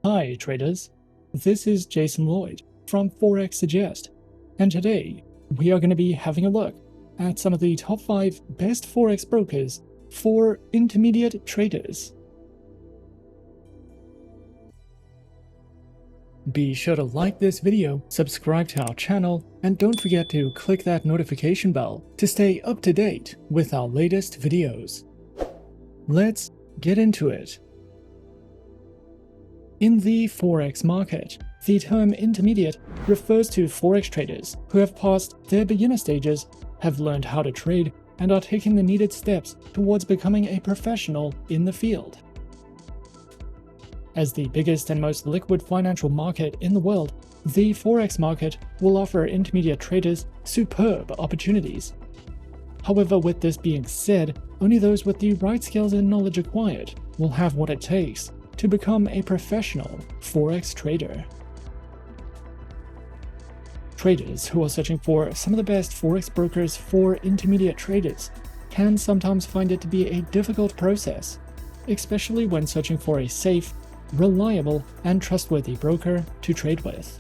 Hi traders, this is Jason Lloyd from Forexsuggest, and today we are going to be having a look at some of the top 5 best Forex brokers for intermediate traders. Be sure to like this video, subscribe to our channel, and don't forget to click that notification bell to stay up to date with our latest videos. Let's get into it. In the Forex market, the term intermediate refers to Forex traders who have passed their beginner stages, have learned how to trade, and are taking the needed steps towards becoming a professional in the field. As the biggest and most liquid financial market in the world, the Forex market will offer intermediate traders superb opportunities. However, with this being said, only those with the right skills and knowledge acquired will have what it takes to become a professional Forex trader. Traders who are searching for some of the best Forex brokers for intermediate traders can sometimes find it to be a difficult process, especially when searching for a safe, reliable, and trustworthy broker to trade with.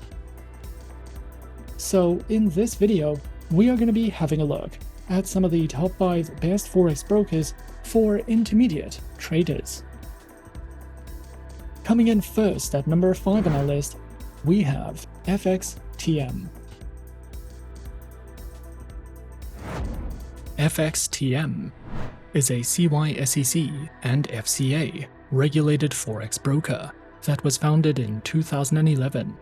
So in this video, we are going to be having a look at some of the top 5 best Forex brokers for intermediate traders. Coming in first at number 5 on our list, we have FXTM. FXTM is a CySEC and FCA-regulated Forex broker that was founded in 2011.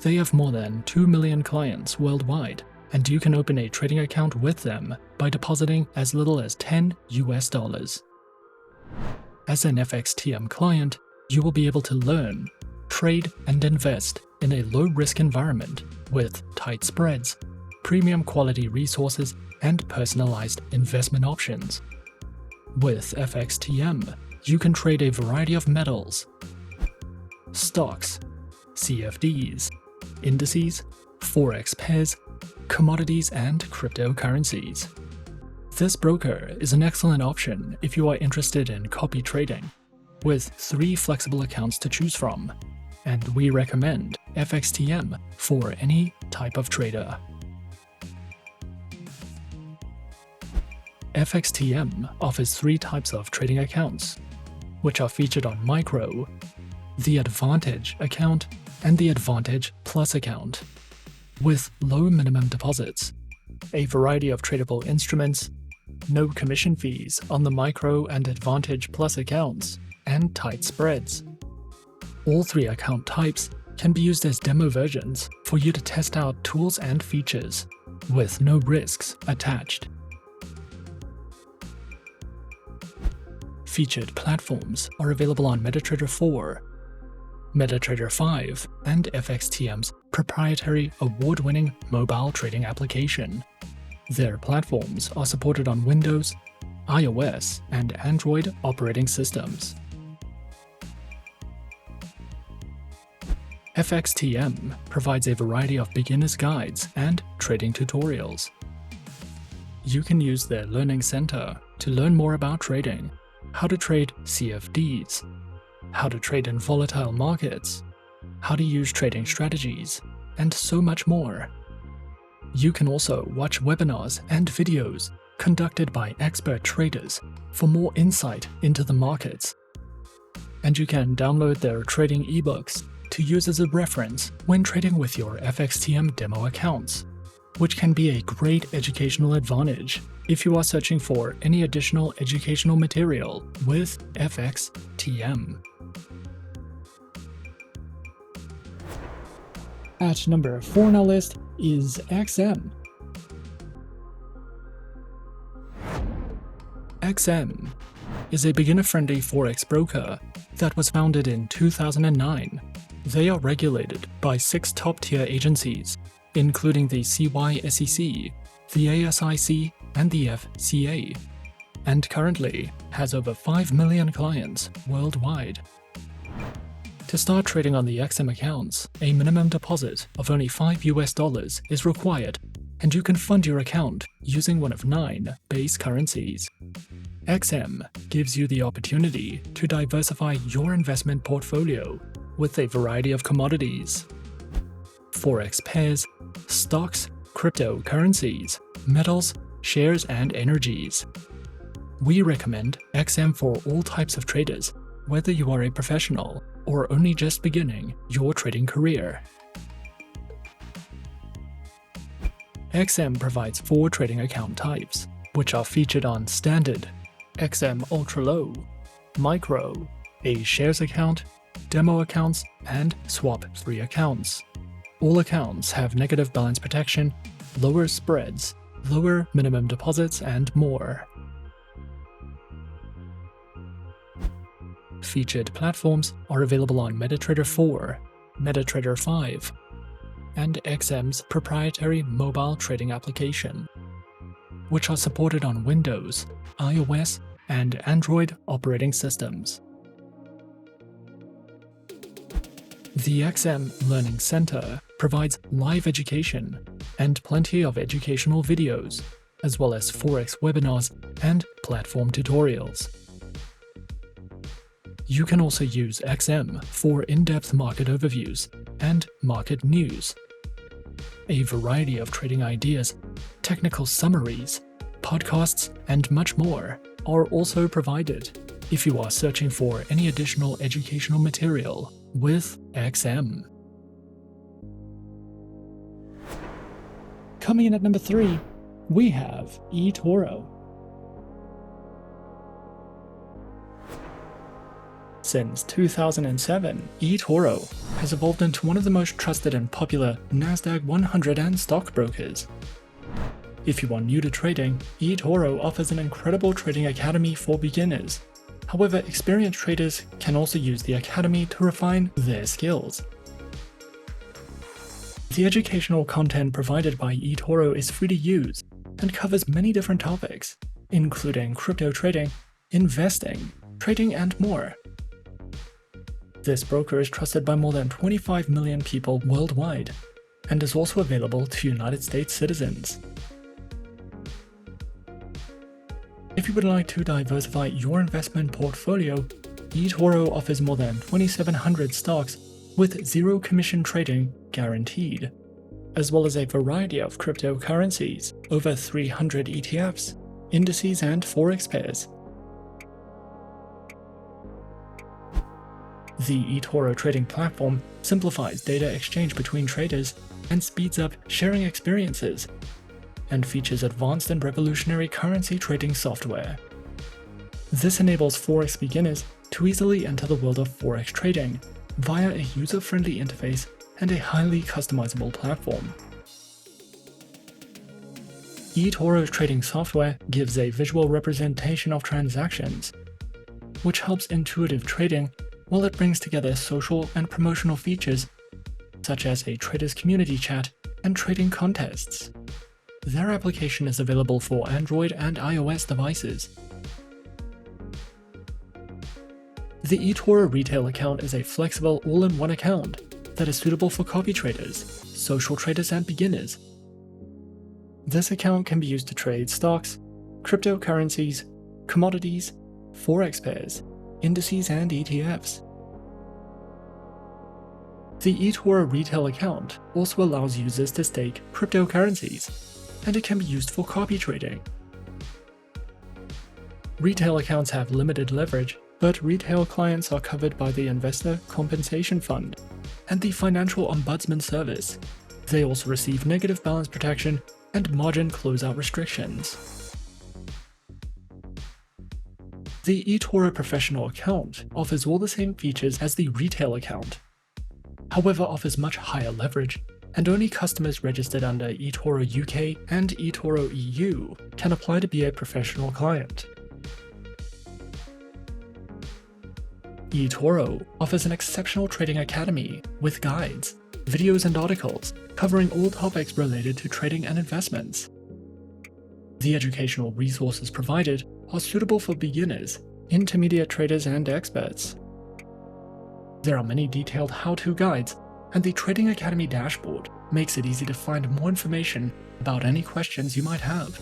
They have more than 2 million clients worldwide, and you can open a trading account with them by depositing as little as $10 US. As an FXTM client, you will be able to learn, trade, and invest in a low-risk environment with tight spreads, premium quality resources, and personalized investment options. With FXTM, you can trade a variety of metals, stocks, CFDs, indices, Forex pairs, commodities, and cryptocurrencies. This broker is an excellent option if you are interested in copy trading, with 3 flexible accounts to choose from, and we recommend FXTM for any type of trader. FXTM offers 3 types of trading accounts, which are featured on Micro, the Advantage account, and the Advantage Plus account, with low minimum deposits, a variety of tradable instruments, no commission fees on the Micro and Advantage Plus accounts, and tight spreads. All 3 account types can be used as demo versions for you to test out tools and features, with no risks attached. Featured platforms are available on MetaTrader 4, MetaTrader 5, and FXTM's proprietary award-winning mobile trading application. Their platforms are supported on Windows, iOS, and Android operating systems. FXTM provides a variety of beginner's guides and trading tutorials. You can use their Learning Center to learn more about trading, how to trade CFDs, how to trade in volatile markets, how to use trading strategies, and so much more. You can also watch webinars and videos conducted by expert traders for more insight into the markets. And you can download their trading ebooks to use as a reference when trading with your FXTM demo accounts, which can be a great educational advantage if you are searching for any additional educational material with FXTM. At number 4 on our list is XM. XM is a beginner-friendly Forex broker that was founded in 2009. They are regulated by 6 top-tier agencies, including the CySEC, the ASIC, and the FCA, and currently has over 5 million clients worldwide. To start trading on the XM accounts, a minimum deposit of only $5 US is required, and you can fund your account using one of 9 base currencies. XM gives you the opportunity to diversify your investment portfolio with a variety of commodities, Forex pairs, stocks, cryptocurrencies, metals, shares, and energies. We recommend XM for all types of traders, whether you are a professional or only just beginning your trading career. XM provides 4 trading account types, which are featured on Standard, XM Ultra Low, Micro, a Shares account, Demo accounts, and Swap-free accounts. All accounts have negative balance protection, lower spreads, lower minimum deposits, and more. Featured platforms are available on MetaTrader 4, MetaTrader 5, and XM's proprietary mobile trading application, which are supported on Windows, iOS, and Android operating systems. The XM Learning Center provides live education and plenty of educational videos, as well as Forex webinars and platform tutorials. You can also use XM for in-depth market overviews and market news. A variety of trading ideas, technical summaries, podcasts, and much more are also provided if you are searching for any additional educational material with XM. Coming in at number 3, we have eToro. Since 2007, eToro has evolved into one of the most trusted and popular Nasdaq 100 and stockbrokers. If you are new to trading, eToro offers an incredible trading academy for beginners. However, experienced traders can also use the academy to refine their skills. The educational content provided by eToro is free to use and covers many different topics, including crypto trading, investing, trading, and more. This broker is trusted by more than 25 million people worldwide and is also available to United States citizens. If you would like to diversify your investment portfolio, eToro offers more than 2,700 stocks with zero commission trading guaranteed, as well as a variety of cryptocurrencies, over 300 ETFs, indices, and Forex pairs. The eToro trading platform simplifies data exchange between traders and speeds up sharing experiences, and features advanced and revolutionary currency trading software. This enables Forex beginners to easily enter the world of Forex trading via a user-friendly interface and a highly customizable platform. eToro's trading software gives a visual representation of transactions, which helps intuitive trading while it brings together social and promotional features such as a traders community chat and trading contests. Their application is available for Android and iOS devices. The eToro retail account is a flexible all-in-one account that is suitable for copy traders, social traders, and beginners. This account can be used to trade stocks, cryptocurrencies, commodities, Forex pairs, indices, and ETFs. The eToro retail account also allows users to stake cryptocurrencies, and it can be used for copy trading. Retail accounts have limited leverage, but retail clients are covered by the Investor Compensation Fund and the Financial Ombudsman Service. They also receive negative balance protection and margin closeout restrictions. The eToro Professional account offers all the same features as the retail account, however offers much higher leverage, and only customers registered under eToro UK and eToro EU can apply to be a professional client. eToro offers an exceptional trading academy with guides, videos, and articles covering all topics related to trading and investments. The educational resources provided are suitable for beginners, intermediate traders, and experts. There are many detailed how-to guides, and the Trading Academy dashboard makes it easy to find more information about any questions you might have.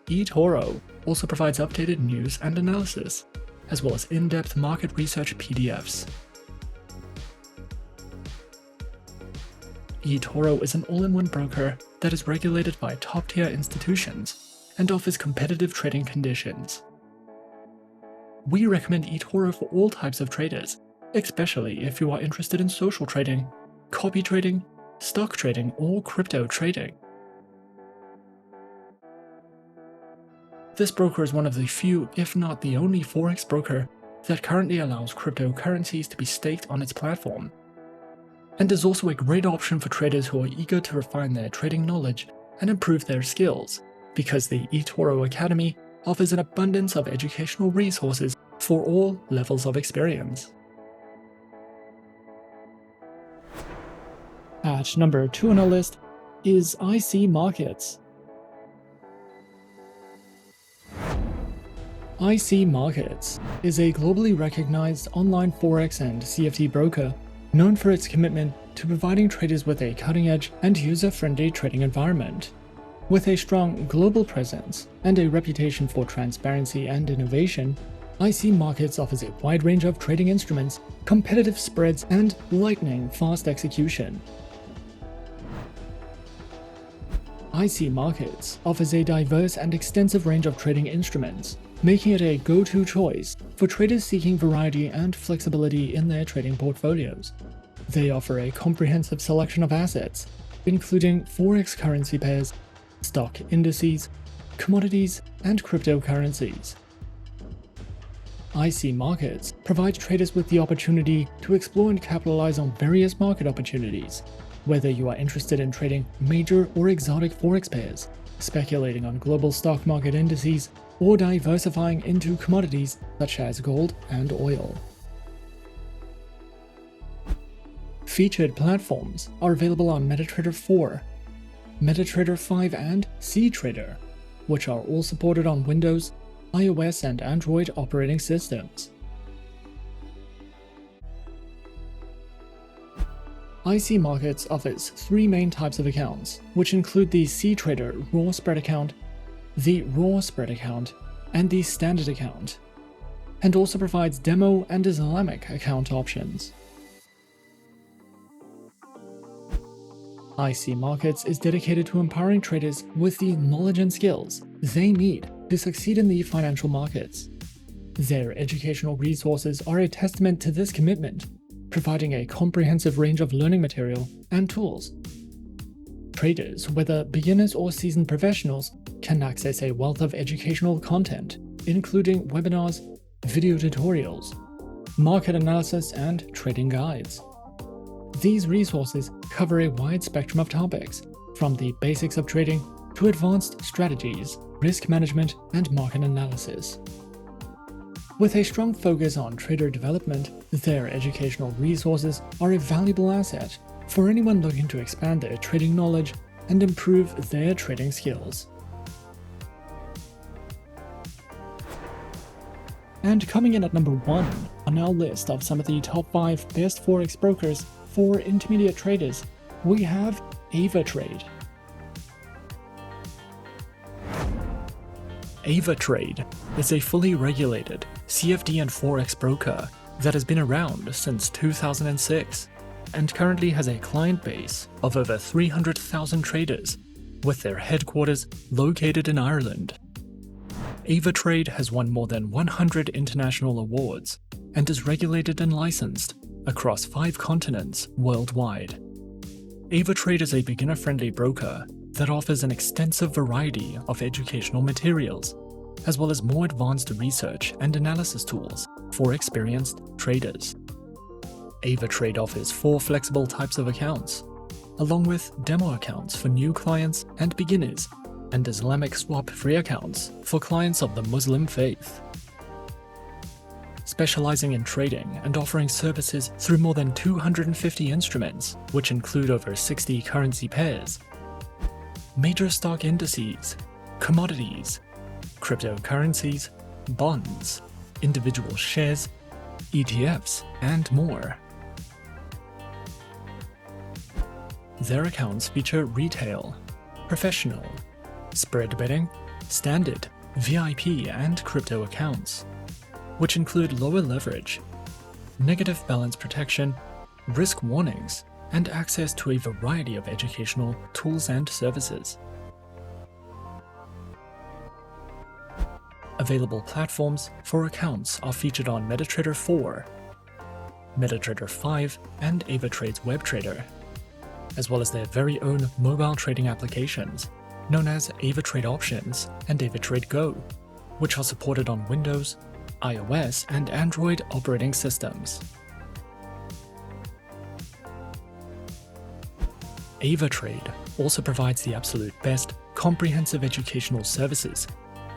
eToro also provides updated news and analysis, as well as in-depth market research PDFs. eToro is an all-in-one broker that is regulated by top-tier institutions and offers competitive trading conditions. We recommend eToro for all types of traders, especially if you are interested in social trading, copy trading, stock trading, or crypto trading. This broker is one of the few, if not the only, Forex broker that currently allows cryptocurrencies to be staked on its platform, and is also a great option for traders who are eager to refine their trading knowledge and improve their skills, because the eToro Academy offers an abundance of educational resources for all levels of experience. At number 2 on our list is IC Markets. IC Markets is a globally recognized online Forex and CFD broker known for its commitment to providing traders with a cutting-edge and user-friendly trading environment. With a strong global presence and a reputation for transparency and innovation, IC Markets offers a wide range of trading instruments, competitive spreads, and lightning-fast execution. IC Markets offers a diverse and extensive range of trading instruments, making it a go-to choice for traders seeking variety and flexibility in their trading portfolios. They offer a comprehensive selection of assets, including Forex currency pairs, stock indices, commodities, and cryptocurrencies. IC Markets provides traders with the opportunity to explore and capitalize on various market opportunities, whether you are interested in trading major or exotic Forex pairs, speculating on global stock market indices, or diversifying into commodities such as gold and oil. Featured platforms are available on MetaTrader 4, MetaTrader 5, and CTrader, which are all supported on Windows, iOS, and Android operating systems. IC Markets offers 3 main types of accounts, which include the CTrader Raw Spread account, the Raw Spread account, and the Standard account, and also provides demo and Islamic account options. IC Markets is dedicated to empowering traders with the knowledge and skills they need to succeed in the financial markets. Their educational resources are a testament to this commitment, providing a comprehensive range of learning material and tools. Traders, whether beginners or seasoned professionals, can access a wealth of educational content, including webinars, video tutorials, market analysis, and trading guides. These resources cover a wide spectrum of topics, from the basics of trading to advanced strategies, risk management, and market analysis. With a strong focus on trader development, their educational resources are a valuable asset for anyone looking to expand their trading knowledge and improve their trading skills. And coming in at number 1 on our list of some of the top 5 best Forex brokers for intermediate traders, we have Avatrade. Avatrade is a fully regulated CFD and Forex broker that has been around since 2006 and currently has a client base of over 300,000 traders, with their headquarters located in Ireland. Avatrade has won more than 100 international awards and is regulated and licensed across 5 continents worldwide. Avatrade is a beginner-friendly broker that offers an extensive variety of educational materials, as well as more advanced research and analysis tools for experienced traders. Avatrade offers 4 flexible types of accounts, along with demo accounts for new clients and beginners, and Islamic swap-free accounts for clients of the Muslim faith. Specializing in trading and offering services through more than 250 instruments, which include over 60 currency pairs, major stock indices, commodities, cryptocurrencies, bonds, individual shares, ETFs, and more. Their accounts feature retail, professional, spread betting, standard, VIP, and crypto accounts. which include lower leverage, negative balance protection, risk warnings, and access to a variety of educational tools and services. Available platforms for accounts are featured on MetaTrader 4, MetaTrader 5, and Avatrade's WebTrader, as well as their very own mobile trading applications, known as Avatrade Options and Avatrade Go, which are supported on Windows, iOS, and Android operating systems. Avatrade also provides the absolute best comprehensive educational services,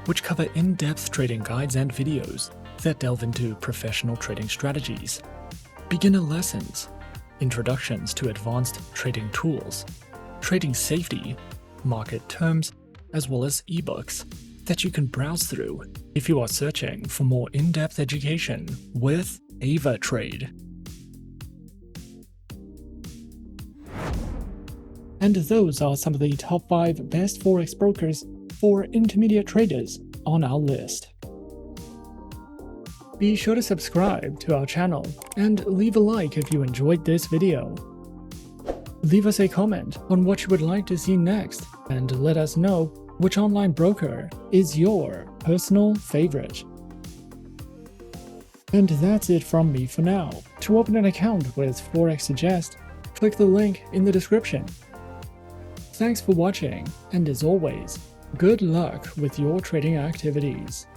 which cover in-depth trading guides and videos that delve into professional trading strategies, beginner lessons, introductions to advanced trading tools, trading safety, market terms, as well as ebooks that you can browse through if you are searching for more in-depth education with Avatrade. And those are some of the top 5 best Forex brokers for intermediate traders on our list. Be sure to subscribe to our channel and leave a like if you enjoyed this video. Leave us a comment on what you would like to see next and let us know which online broker is your personal favorite. And that's it from me for now. To open an account with Forexsuggest, click the link in the description. Thanks for watching, and as always, good luck with your trading activities.